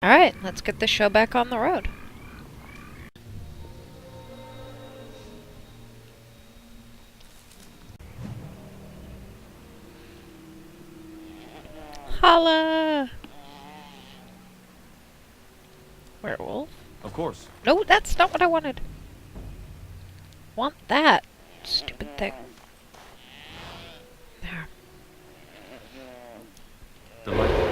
Alright, let's get the show back on the road. Holla! Werewolf? Of course. No, that's not what I wanted. Want that. Stupid thing. There. Delightful.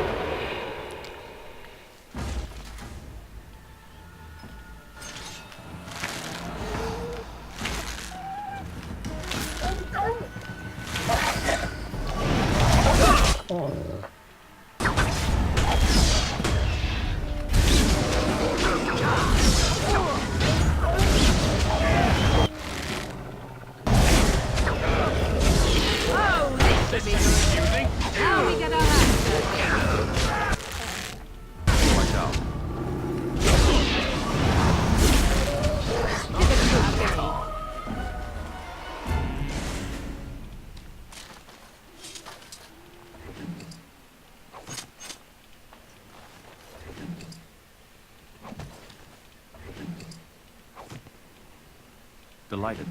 This is confusing. Now we get our answer. Right out. Delighted.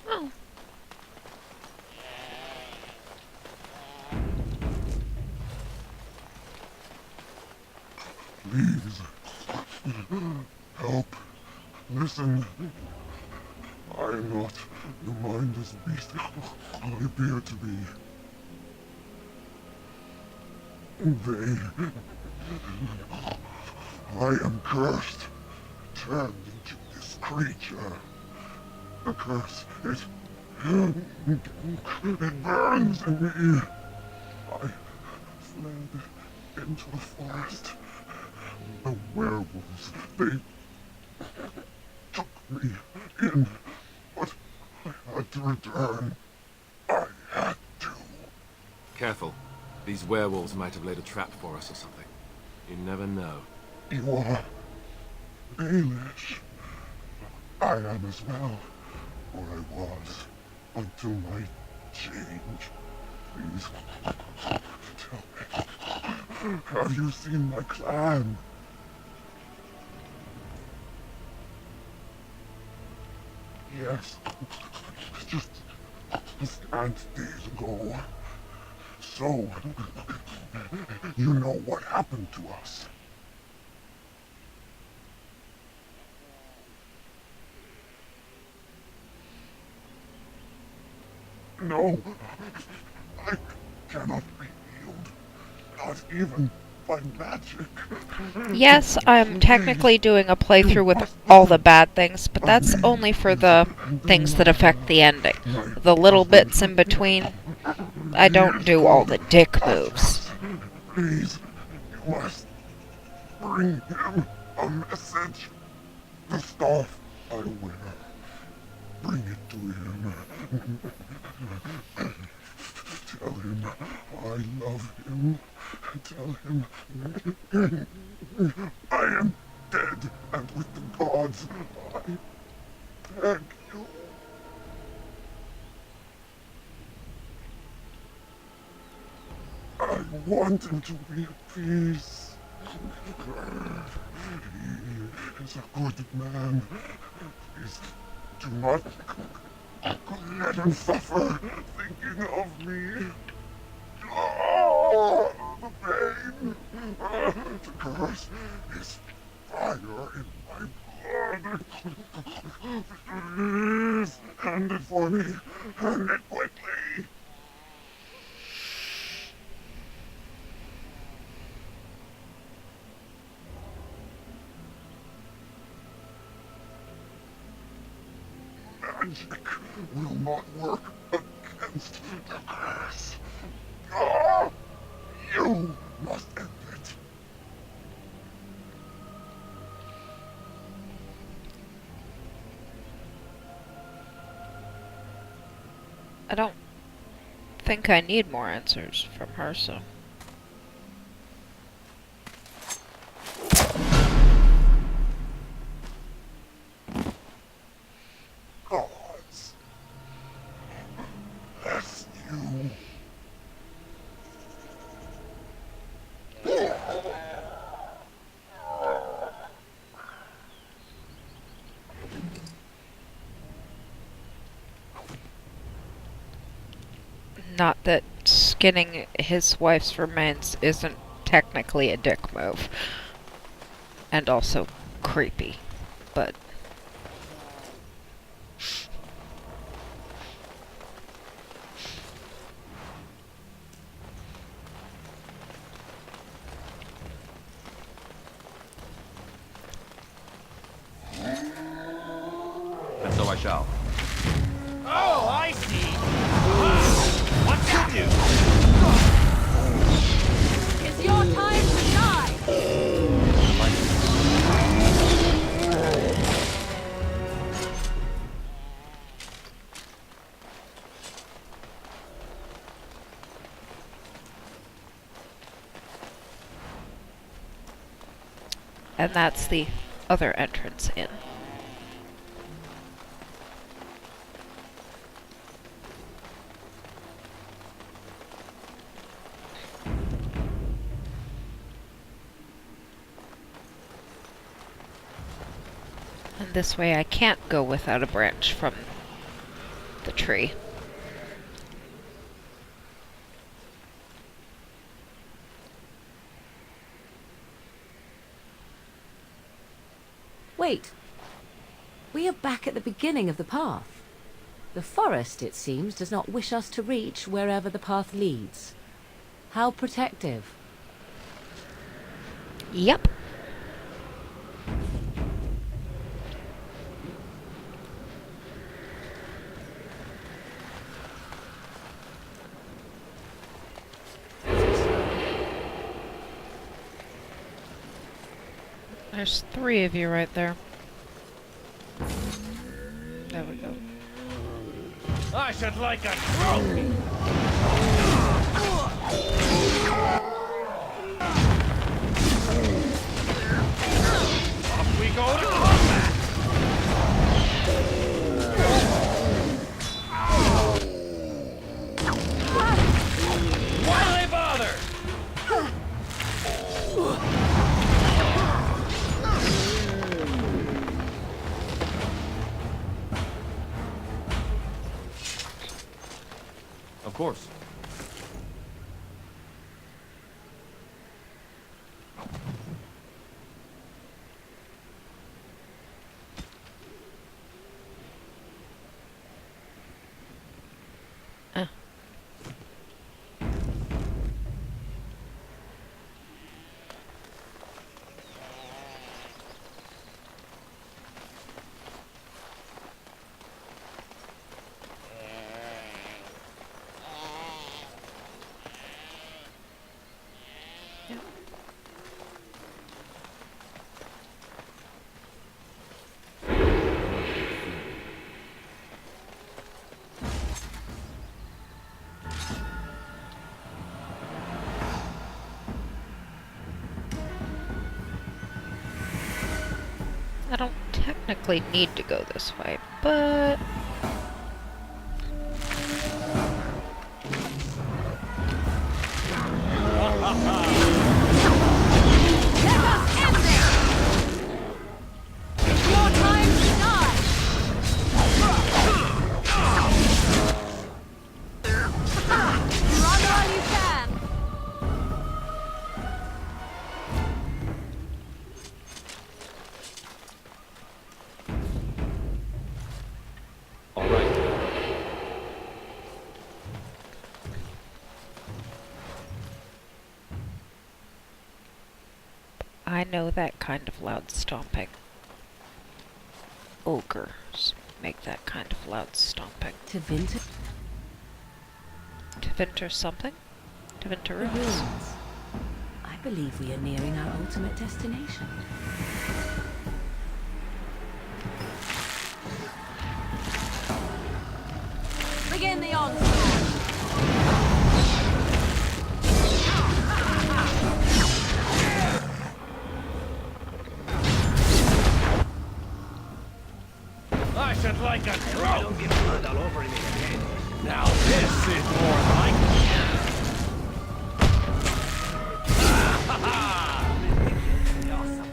Oh. Please, help. Listen. I am not the mindless beast I appear to be. I am cursed, turned into this creature. The curse, it burns in me. I fled into the forest. The werewolves, they took me in, but I had to return. I had to. Careful. These werewolves might have laid a trap for us or something. You never know. You are Baelish. I am as well, or I was, until my change. Please, tell me, have you seen my clan? Yes, just a scant days ago. So, you know what happened to us. No, I cannot be healed, not even by magic. Yes, I'm technically doing a playthrough with all the bad things, but that's only for the things that affect the ending. The little bits in between, I don't do all the dick moves. Please, you must bring him a message. The staff I wear. Bring it to him. Tell him I love him. Tell him I am dead and with the gods. I beg you. I want him to be at peace. He is a good man. Please do not let him suffer thinking of me. Oh, the pain. The curse is fire in my blood. Please, hand it for me. Hand it quickly. Magic will not work against the curse. Ah, you must end it. I don't think I need more answers from her, so... Not that skinning his wife's remains isn't technically a dick move. And also creepy. But And so I shall. Oh, I see. What's with you? It's your time to die! and that's the other entrance in. And this way I can't go without a branch from the tree. Wait. We are back at the beginning of the path. The forest, it seems, does not wish us to reach wherever the path leads. How protective. Yep. There's 3 of you right there. There we go. I should like a trophy. Off we go to combat. Why bother? Of course. I don't technically need to go this way, but Let us end this! It's your time to die! Run while you can! All right. I know that kind of loud stomping. Ogres make that kind of loud stomping. To Vinter To Vinter something? To Vinter the ruins. ruins. I believe we are nearing our ultimate destination. Begin the onslaught! I should like a trophy. Don't get blood all over me again. Now this is more like awesome.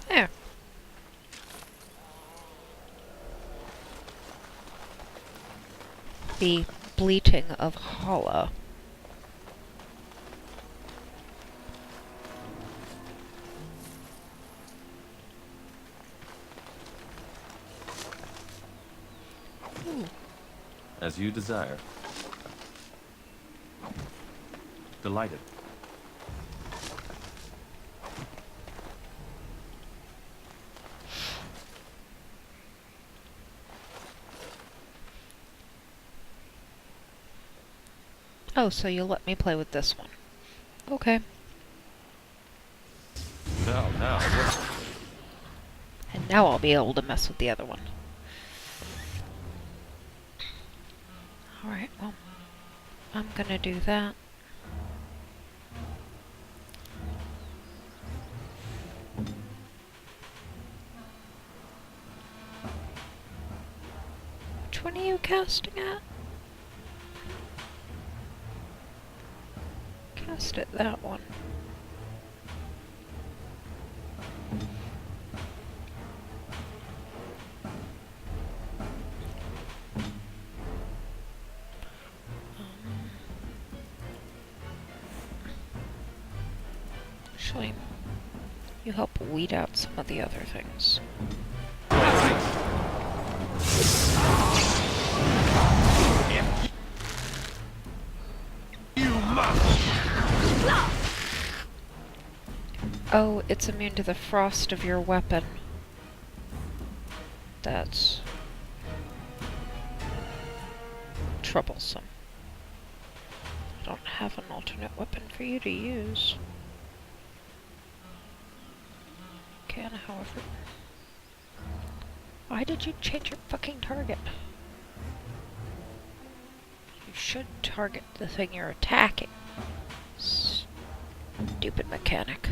There. The bleating of Hala. As you desire. Delighted. Oh, so you'll let me play with this one. Okay. Now, what? And now I'll be able to mess with the other one. Alright, well, I'm gonna do that. Which one are you casting at? Cast at that one. Actually, you help weed out some of the other things. Oh, it's immune to the frost of your weapon. That's troublesome. I don't have an alternate weapon for you to use. Can, however. Why did you change your fucking target? You should target the thing you're attacking. Stupid mechanic.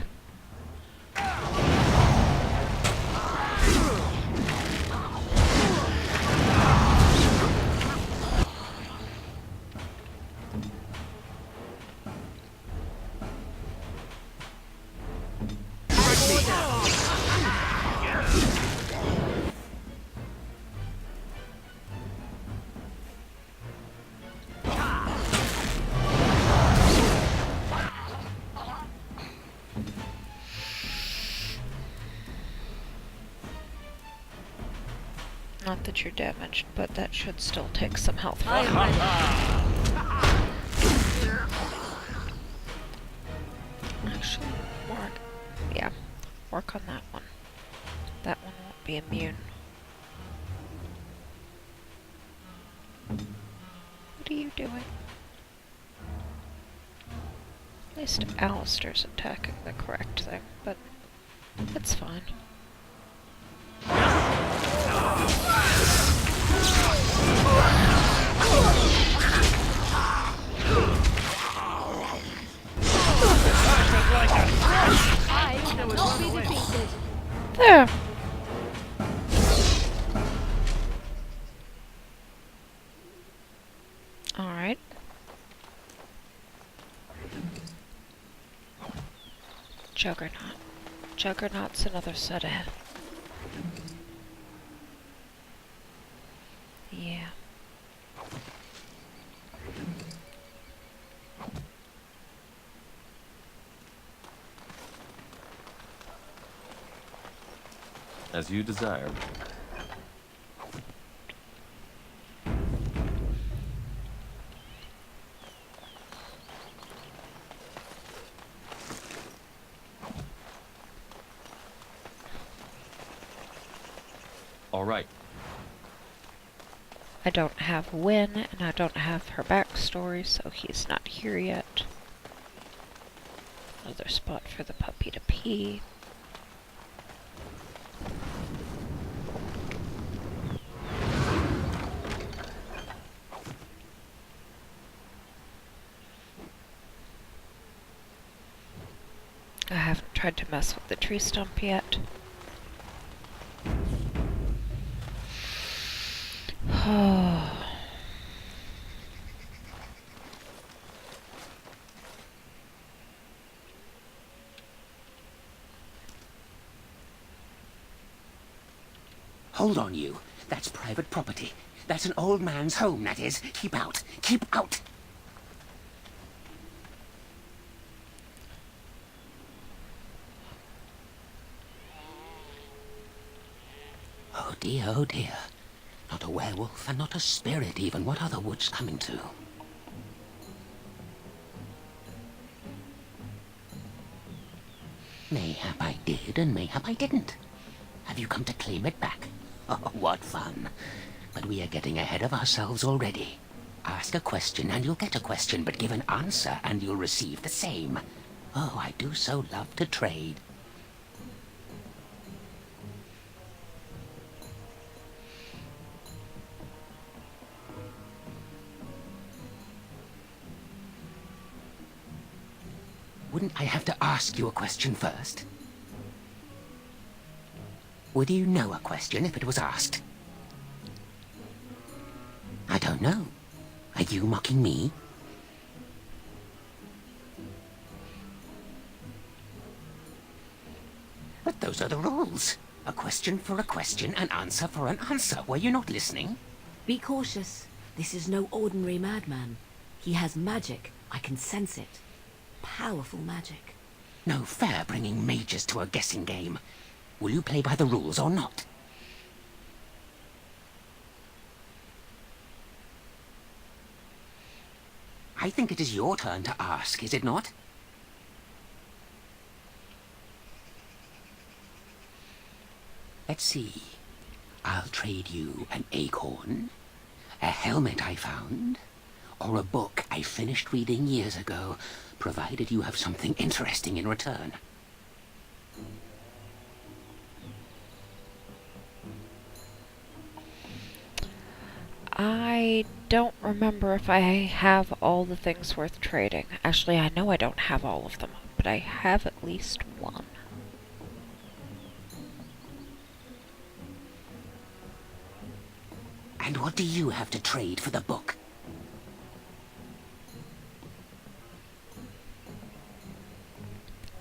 Not that you're damaged, but that should still take some health from you. Actually, work on that one. That one won't be immune. What are you doing? At least Alistair's attacking the correct thing, but it's fine. There. Alright. Juggernaut. Juggernaut's another set ahead. Yeah. As you desire. All right. I don't have Win, and I don't have her backstory, so he's not here yet. Another spot for the puppy to pee. I haven't tried to mess with the tree stump yet. Hold on, you. That's private property. That's an old man's home, that is. Keep out. Keep out. Oh dear, oh dear. Not a werewolf and not a spirit even. What are the woods coming to? Mayhap I did and mayhap I didn't. Have you come to claim it back? Oh, what fun. But we are getting ahead of ourselves already. Ask a question and you'll get a question, but give an answer and you'll receive the same. Oh, I do so love to trade. Wouldn't I have to ask you a question first? Would you know a question if it was asked? I don't know. Are you mocking me? But those are the rules. A question for a question, an answer for an answer. Were you not listening? Be cautious. This is no ordinary madman. He has magic. I can sense it. Powerful magic. No fair bringing mages to a guessing game. Will you play by the rules or not? I think it is your turn to ask, is it not? Let's see. I'll trade you an acorn, a helmet I found, or a book I finished reading years ago, provided you have something interesting in return. I don't remember if I have all the things worth trading. Actually, I know I don't have all of them, but I have at least one. And what do you have to trade for the book?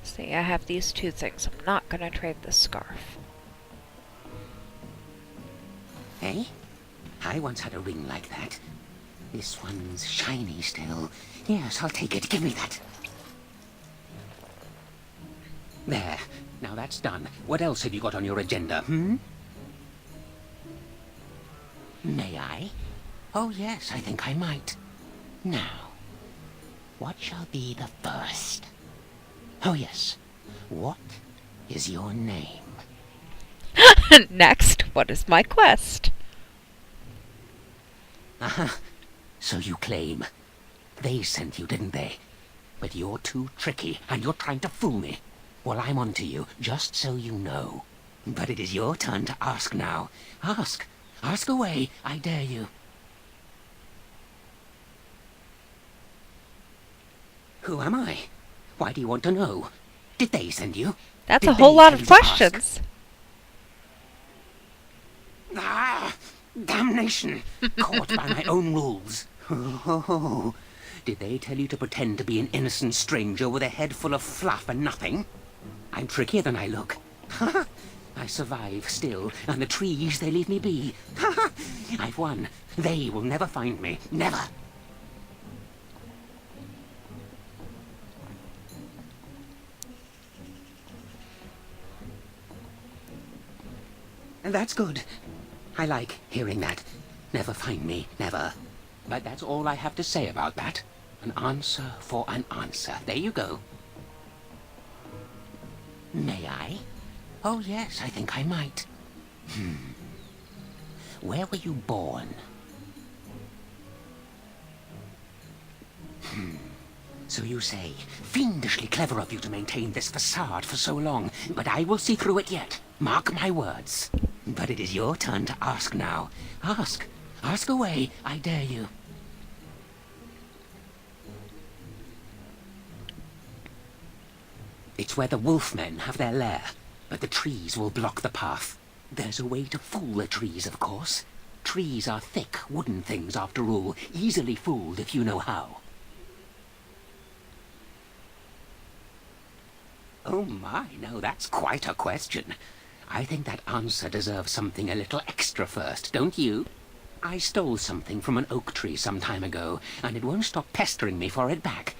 See, I have these two things. I'm not gonna trade the scarf. Eh? I once had a ring like that. This one's shiny still. Yes, I'll take it. Give me that. There. Now that's done. What else have you got on your agenda, May I? Oh, yes, I think I might. Now, what shall be the first? Oh, yes. What is your name? Next, what is my quest? Uh-huh. So you claim. They sent you, didn't they? But you're too tricky, and you're trying to fool me. Well, I'm on to you, just so you know. But it is your turn to ask now. Ask. Ask away, I dare you. Who am I? Why do you want to know? Did they send you? That's Did a whole they lot tell of you to ask? questions. Ah! Damnation! Caught by my own rules. Oh, did they tell you to pretend to be an innocent stranger with a head full of fluff and nothing? I'm trickier than I look. I survive still, and the trees, they leave me be. I've won. They will never find me. Never. And that's good. I like hearing that. Never find me, never. But that's all I have to say about that. An answer for an answer. There you go. May I? Oh, yes, I think I might. Where were you born? So you say, fiendishly clever of you to maintain this facade for so long, but I will see through it yet. Mark my words. But it is your turn to ask now. Ask. Ask away, I dare you. It's where the wolfmen have their lair, but the trees will block the path. There's a way to fool the trees, of course. Trees are thick, wooden things, after all, easily fooled if you know how. Oh my, no, that's quite a question. I think that answer deserves something a little extra first, don't you? I stole something from an oak tree some time ago, and it won't stop pestering me for it back.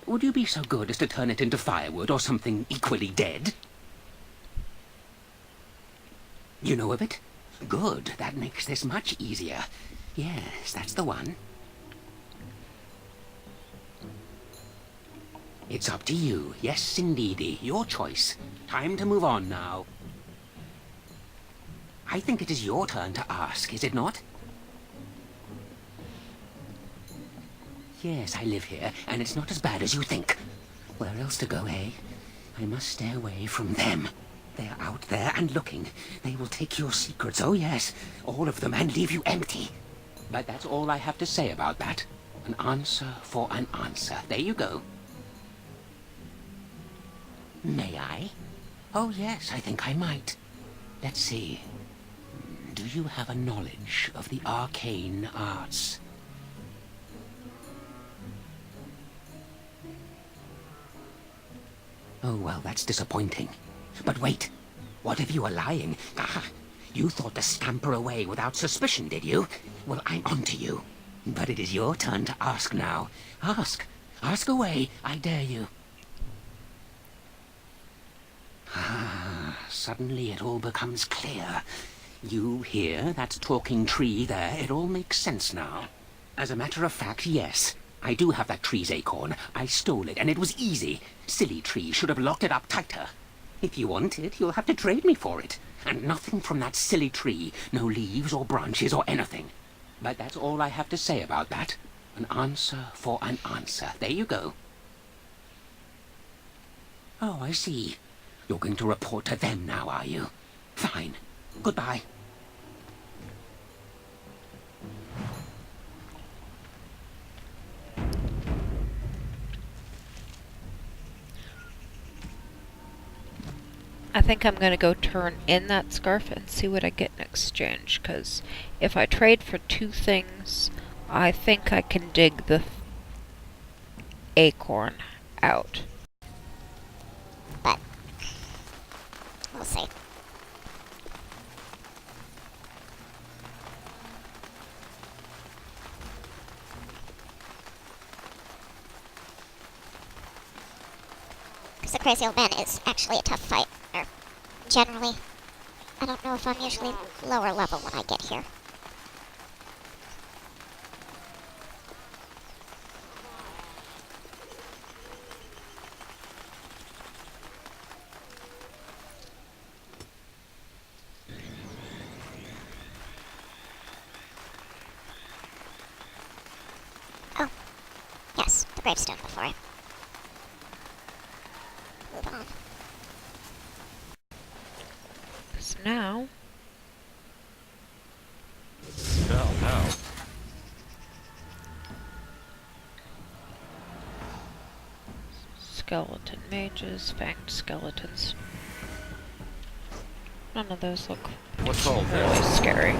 Would you be so good as to turn it into firewood or something equally dead? You know of it? Good. That makes this much easier. Yes, that's the one. It's up to you. Yes, indeedy. Your choice. Time to move on now. I think it is your turn to ask, is it not? Yes, I live here, and it's not as bad as you think. Where else to go, eh? I must stay away from them. They're out there and looking. They will take your secrets, oh yes, all of them, and leave you empty. But that's all I have to say about that. An answer for an answer. There you go. May I? Oh yes, I think I might. Let's see. Do you have a knowledge of the arcane arts? Oh, well, that's disappointing. But wait, what if you were lying? Ah, you thought to scamper away without suspicion, did you? Well, I'm on to you. But it is your turn to ask now. Ask. Ask away, I dare you. Ah, suddenly it all becomes clear. You hear that talking tree there? It all makes sense now. As a matter of fact, yes. I do have that tree's acorn. I stole it, and it was easy. Silly tree should have locked it up tighter. If you want it, you'll have to trade me for it. And nothing from that silly tree. No leaves or branches or anything. But that's all I have to say about that. An answer for an answer. There you go. Oh, I see. You're going to report to them now, are you? Fine. Goodbye. I think I'm gonna go turn in that scarf and see what I get in exchange, because if I trade for 2 things, I think I can dig the acorn out. But we'll see. Because the crazy old man is actually a tough fight. Or, generally. I don't know if I'm usually lower level when I get here. Oh. Yes, the gravestone before I move on. Because now, Now. skeleton mages, fanged skeletons. None of those look What's all really this? scary.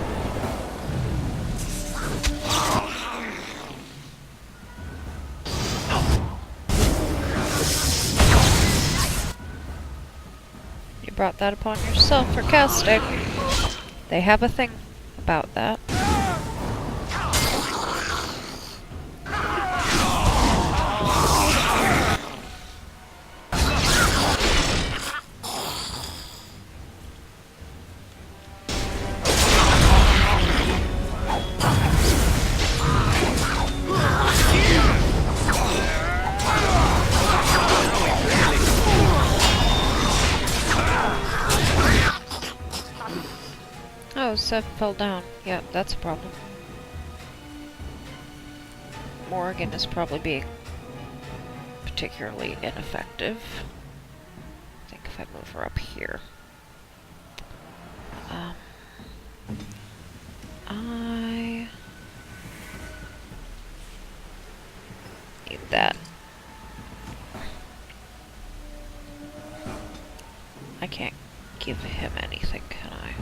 You brought that upon yourself for casting. They have a thing about that. Oh, Seth fell down. Yep, that's a problem. Morrigan is probably being particularly ineffective. I think if I move her up here. I need that. I can't give him anything, can I?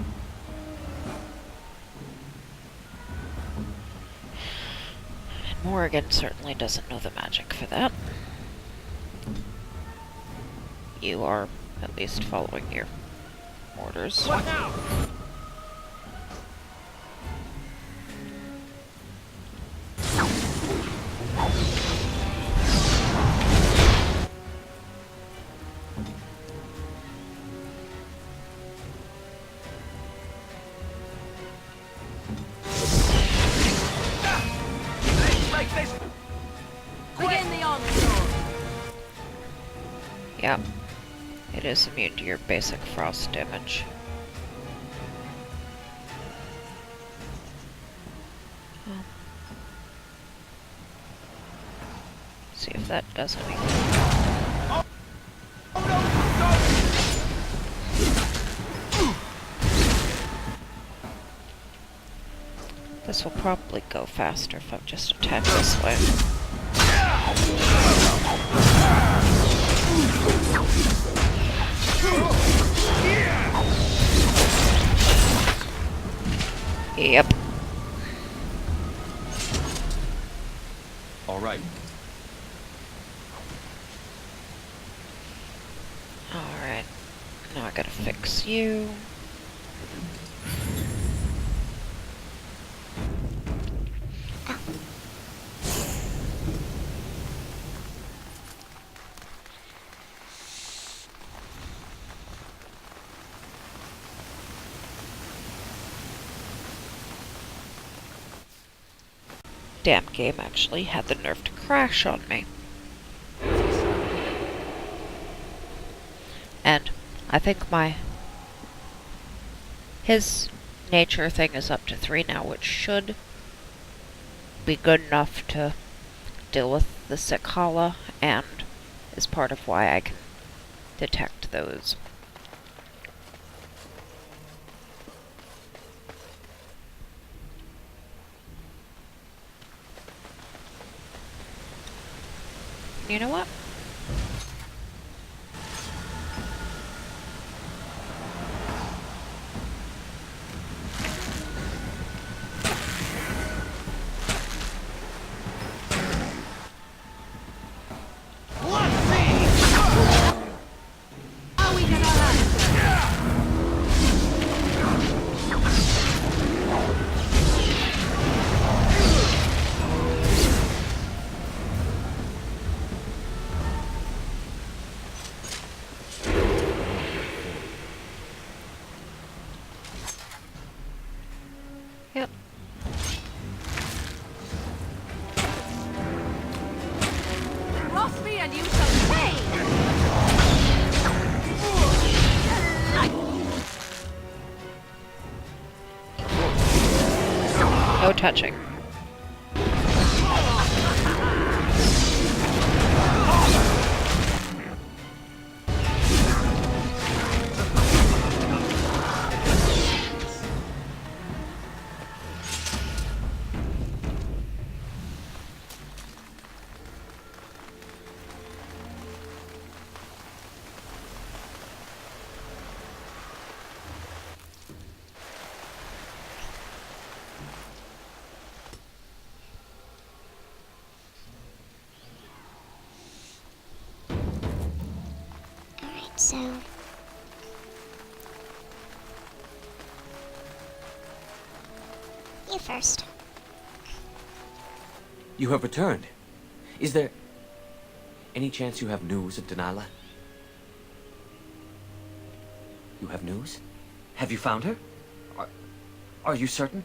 And Morrigan certainly doesn't know the magic for that. You are at least following your orders. What now? Yeah. It is immune to your basic frost damage. Well, see if that does anything. This will probably go faster if I just attack this way. Yep. All right. Alright. Now I gotta fix you. Damn game actually had the nerve to crash on me. And I think his nature thing is up to 3 now, which should be good enough to deal with the Sikhala, and is part of why I can detect those. You know what? Yep. Cross me and you shall pay! No touching. Alright, so... You first. You have returned. Is there any chance you have news of Denala? You have news? Have you found her? Are you certain?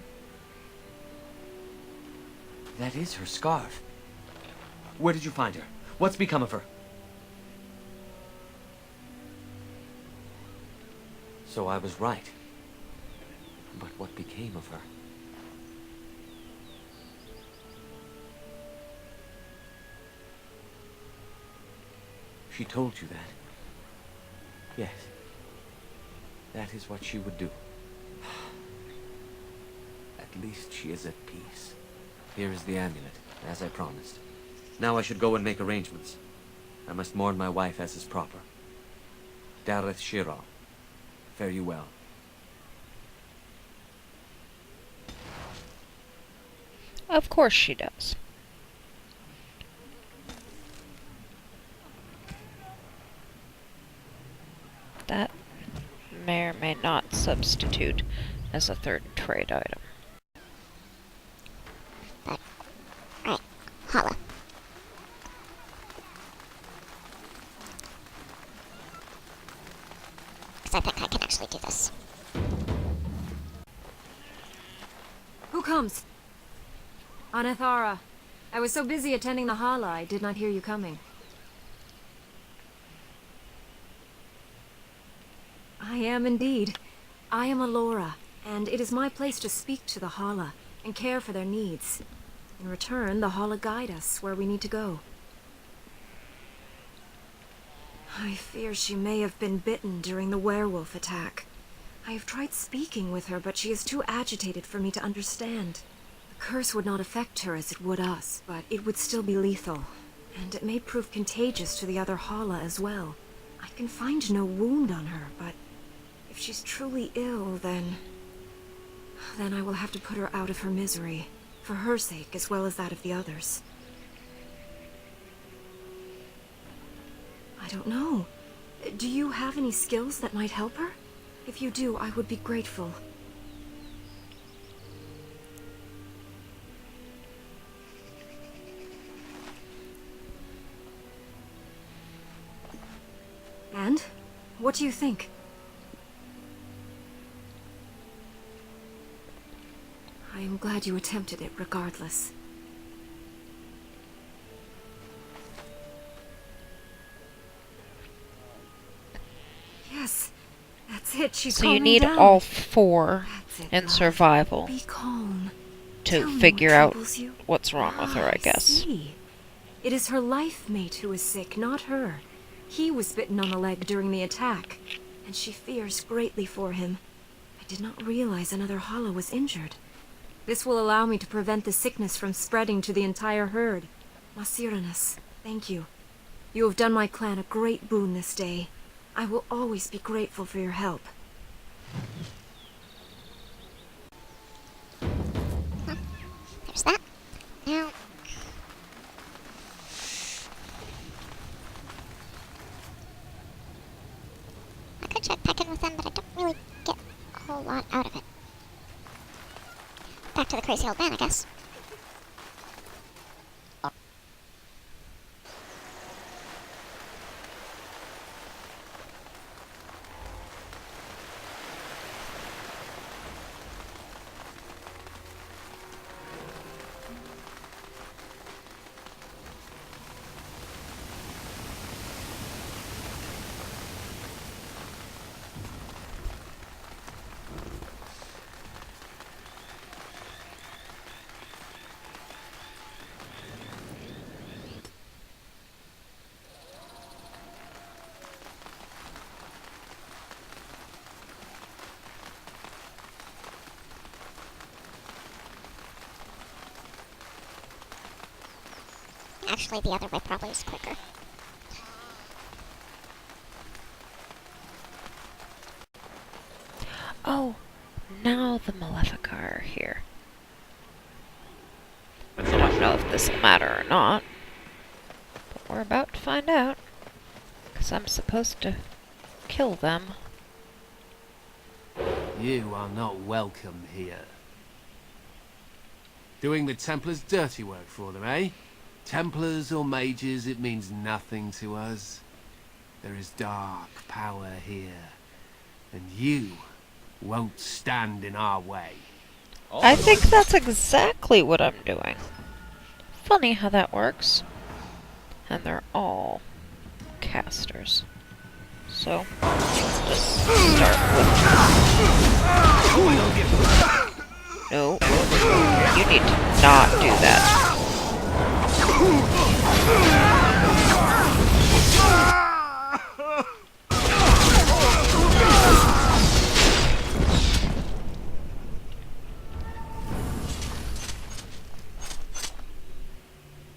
That is her scarf. Where did you find her? What's become of her? So I was right. But what became of her? She told you that? Yes. That is what she would do. At least she is at peace. Here is the amulet, as I promised. Now I should go and make arrangements. I must mourn my wife as is proper. Dareth Shira, fare you well. Of course she does. That may or may not substitute as a third trade item. But, right, holla. Because I think I can actually do this. Who comes? Anathara. I was so busy attending the Hala, I did not hear you coming. I am indeed. I am Alora, and it is my place to speak to the Hala and care for their needs. In return, the Hala guide us where we need to go. I fear she may have been bitten during the werewolf attack. I have tried speaking with her, but she is too agitated for me to understand. The curse would not affect her as it would us, but it would still be lethal, and it may prove contagious to the other Hala as well. I can find no wound on her, but if she's truly ill, then I will have to put her out of her misery, for her sake as well as that of the others. I don't know. Do you have any skills that might help her? If you do, I would be grateful. And? What do you think? I am glad you attempted it regardless. Yes, that's it. She's So you calming need down. all 4 That's it, in love. survival Be calm. to Tell me figure what out troubles you. what's wrong with her, I guess. See. It is her life mate who is sick, not her. He was bitten on the leg during the attack, and she fears greatly for him. I did not realize another Hala was injured. This will allow me to prevent the sickness from spreading to the entire herd. Masiranus, thank you. You have done my clan a great boon this day. I will always be grateful for your help. There's that. Now, I could check back in with them, but I don't really get a whole lot out of it. Back to the crazy old man, I guess. Actually, the other way probably is quicker. Oh, now the Malefica are here. I don't know if this will matter or not, but we're about to find out. Because I'm supposed to kill them. You are not welcome here. Doing the Templars' dirty work for them, eh? Templars or mages, it means nothing to us. There is dark power here, and you won't stand in our way. I think that's exactly what I'm doing. Funny how that works. And they're all casters. So, let's just start with... No, you need to not do that.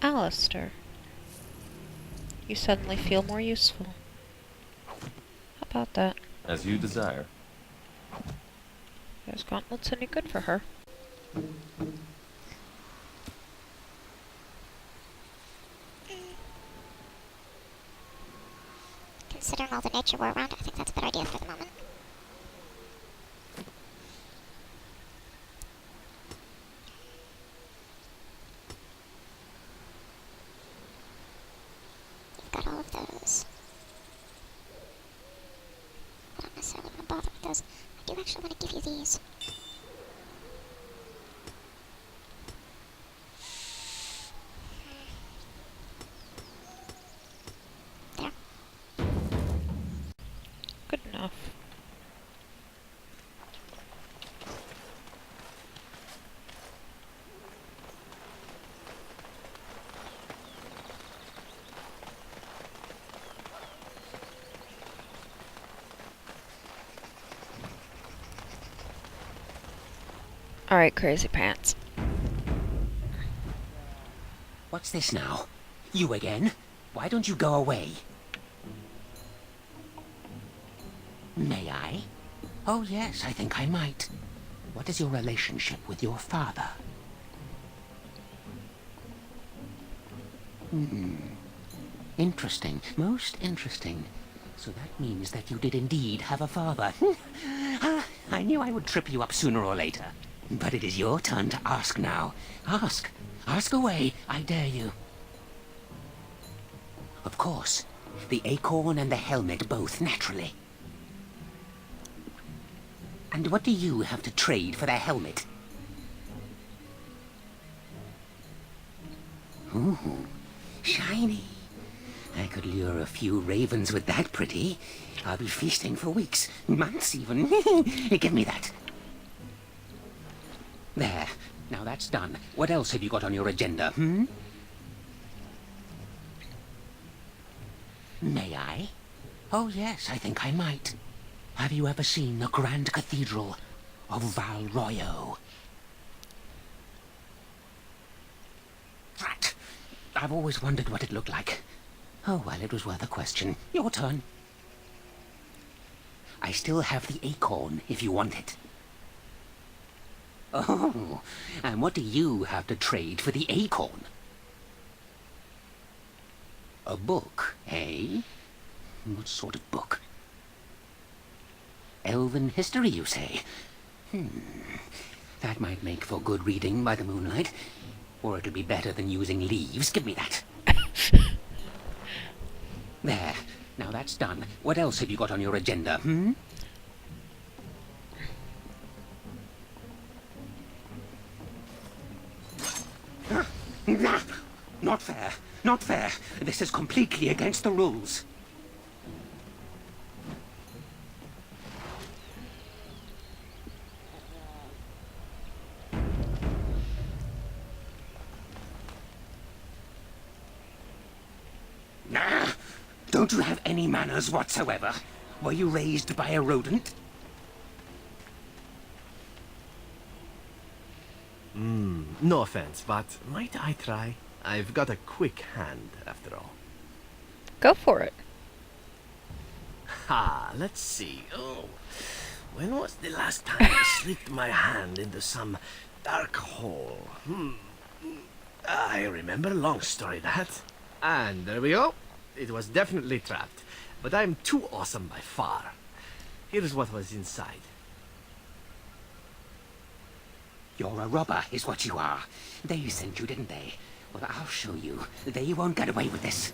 Alistair, you suddenly feel more useful. How about that? As you desire. Those gauntlets any good for her? Considering all the nature we're around, I think that's a good idea for the moment. You've got all of those. I don't necessarily want to bother with those. I do actually want to give you these. Good enough. Alright, Crazy Pants. What's this now? You again? Why don't you go away? May I? Oh yes, I think I might. What is your relationship with your father? Interesting. Most interesting. So that means that you did indeed have a father. I knew I would trip you up sooner or later. But it is your turn to ask now. Ask. Ask away, I dare you. Of course. The acorn and the helmet both, naturally. And what do you have to trade for the helmet? Ooh, shiny. I could lure a few ravens with that pretty. I'll be feasting for weeks, months even. Give me that. There. Now that's done. What else have you got on your agenda, May I? Oh yes, I think I might. Have you ever seen the Grand Cathedral of Valroyo? Drat! I've always wondered what it looked like. Oh, well, it was worth a question. Your turn. I still have the acorn, if you want it. Oh, and what do you have to trade for the acorn? A book, eh? What sort of book? Elven history, you say? That might make for good reading by the moonlight. Or it'll be better than using leaves. Give me that. There. Now that's done. What else have you got on your agenda, Not fair. Not fair. This is completely against the rules. Don't you have any manners whatsoever? Were you raised by a rodent? No offense, but might I try? I've got a quick hand, after all. Go for it. Let's see. Oh, when was the last time I slipped my hand into some dark hole? I remember. Long story, that. And there we go. It was definitely trapped, but I'm too awesome by far. Here's what was inside. You're a robber, is what you are. They sent you, didn't they? Well, I'll show you. They won't get away with this.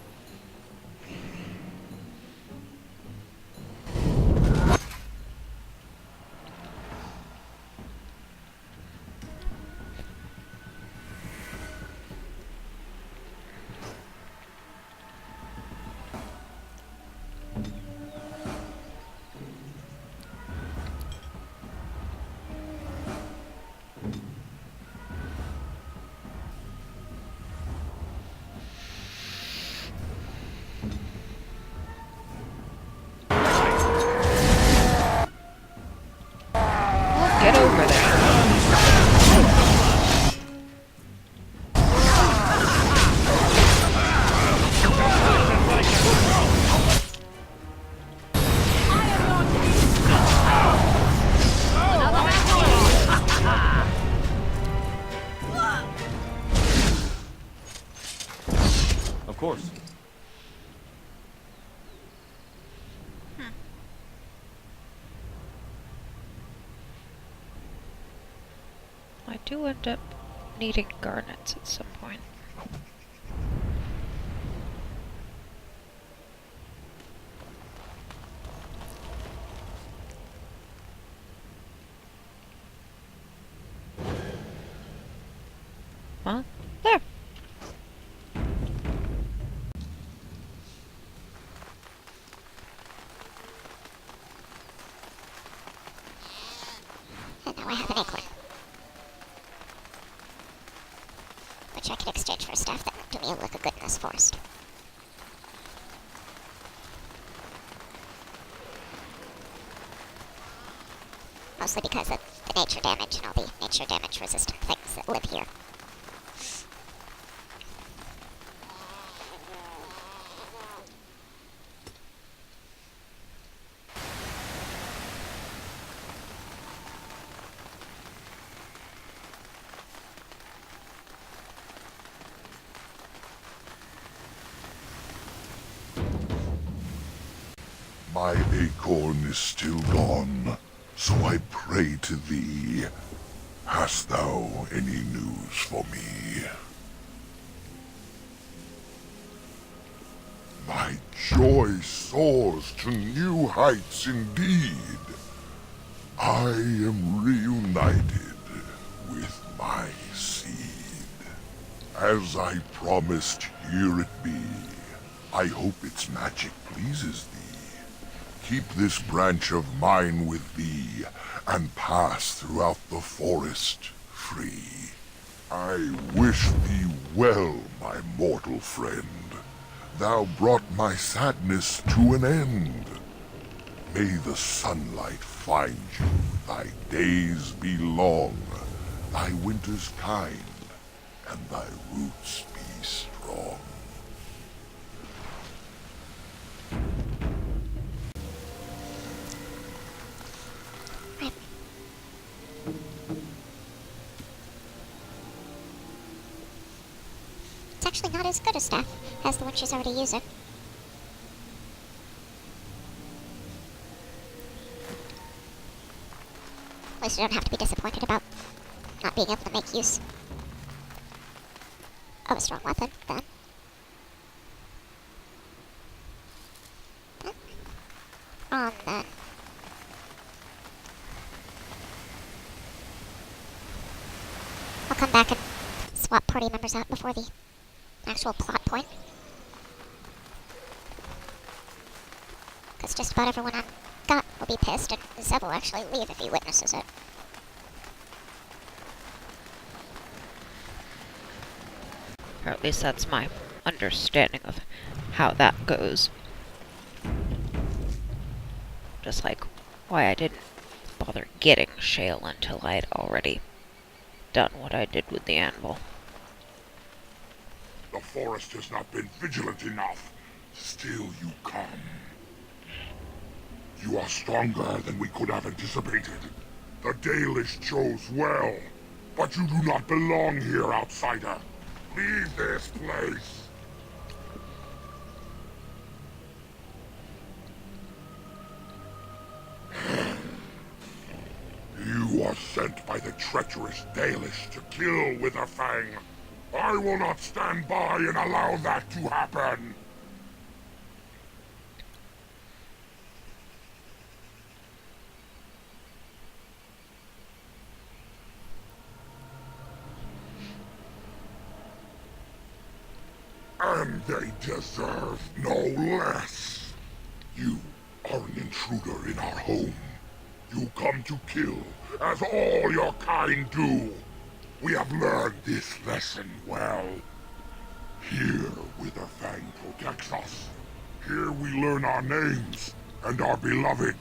Get over there. Of course. I do end up needing garnets at some point. Huh? There. And now I have an acorn. Which I can exchange for stuff that do me a look of good in this forest. Mostly because the the nature damage and all the nature damage resistant things that live here. My acorn is still gone, so I pray to thee. Hast thou any news for me? My joy soars to new heights indeed. I am reunited with my seed. As I promised, here it be. I hope its magic pleases thee. Keep this branch of mine with thee, and pass throughout the forest free. I wish thee well, my mortal friend. Thou brought my sadness to an end. May the sunlight find you, thy days be long, thy winters kind, and thy roots be strong. It's actually not as good a staff as the one she's already using. At least you don't have to be disappointed about not being able to make use of a strong weapon, then. Then. I'll come back and swap party members out before the actual plot point. Because just about everyone I've got will be pissed, and Zeb will actually leave if he witnesses it. Or at least that's my understanding of how that goes. Just like why I didn't bother getting Shale until I'd already done what I did with the anvil. The forest has not been vigilant enough. Still you come. You are stronger than we could have anticipated. The Dalish chose well. But you do not belong here, outsider. Leave this place. You are sent by the treacherous Dalish to kill Witherfang. I will not stand by and allow that to happen. And they deserve no less. You are an intruder in our home. You come to kill, as all your kind do. We have learned this lesson well. Here, Witherfang protects us. Here we learn our names and are beloved.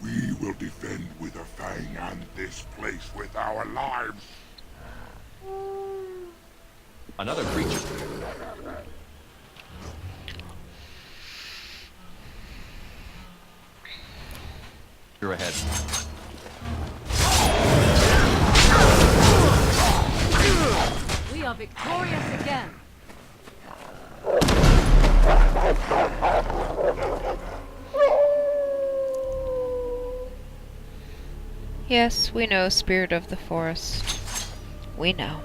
We will defend Witherfang and this place with our lives. Another creature. You're ahead. We are victorious again. Yes, we know, Spirit of the Forest. We know.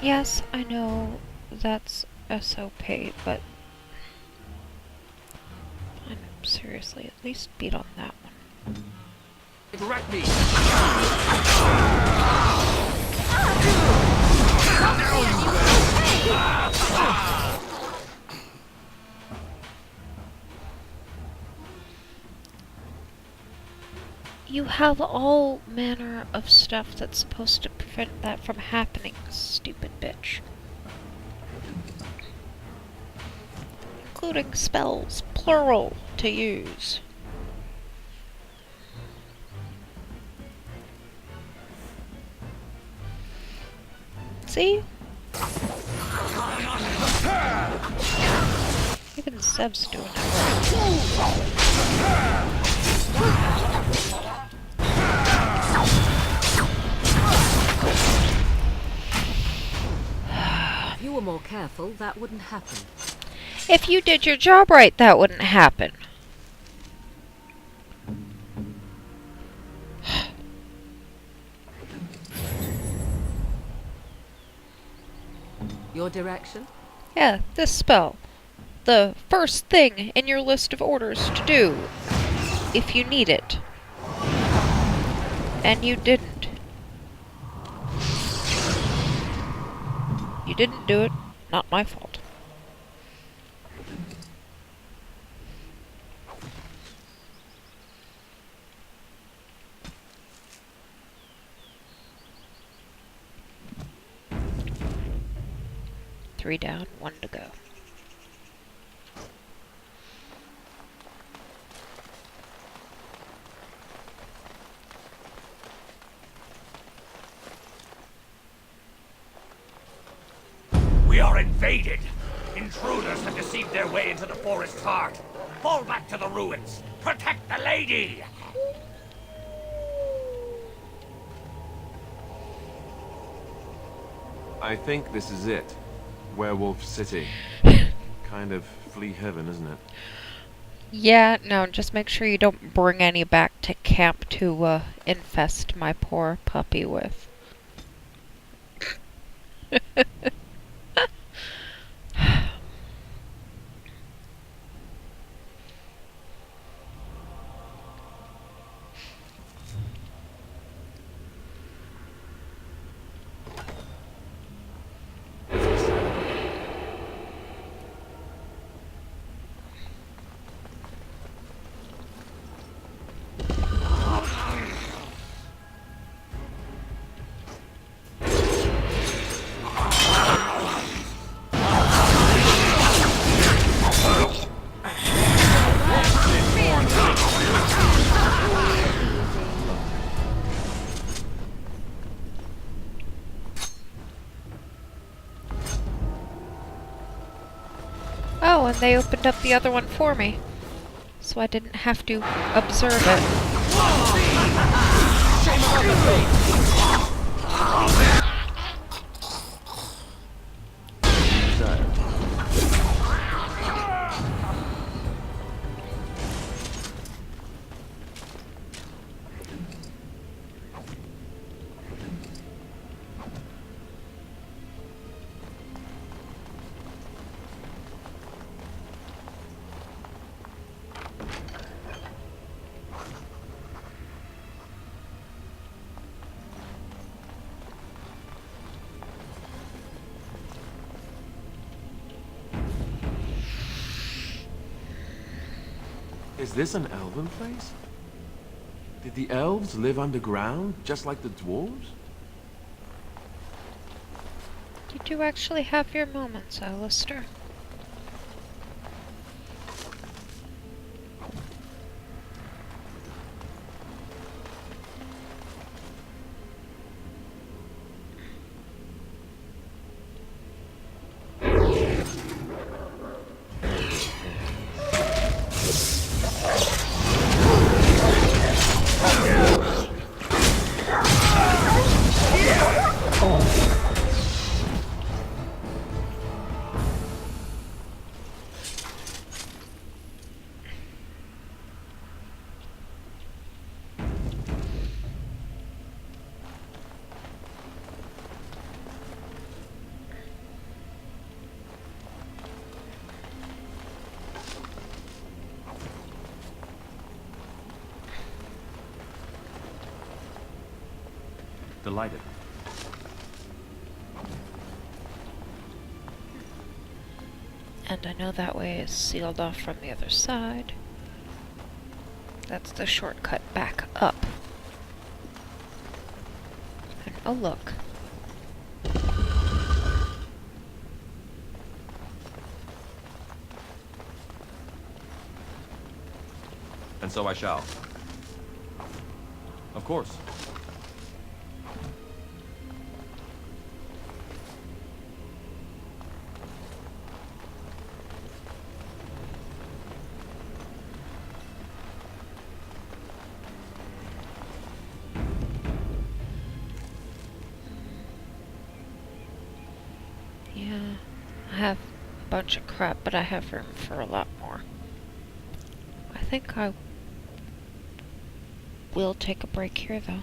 Yes, I know that's SOP, but seriously, at least beat on that one. Direct me. You have all manner of stuff that's supposed to prevent that from happening, stupid bitch. Including spells, plural, to use. See? Even Zev's doing it If you were more careful, that wouldn't happen. If you did your job right, that wouldn't happen. Your direction? Yeah, this spell. The first thing in your list of orders to do, if you need it. And you didn't. You didn't do it, not my fault. Three down, one to go. We are invaded! Intruders have deceived their way into the forest's heart. Fall back to the ruins! Protect the lady! I think this is it. Werewolf City. Kind of flea heaven, isn't it? Yeah, no, just make sure you don't bring any back to camp to infest my poor puppy with. Oh, and they opened up the other one for me, so I didn't have to observe it. Is this an elven place? Did the elves live underground, just like the dwarves? You do actually have your moments, Alistair. Delighted. And I know that way is sealed off from the other side. That's the shortcut back up. And oh look. And so I shall. Of course. Yeah, I have a bunch of crap, but I have room for a lot more. I think I will take a break here, though.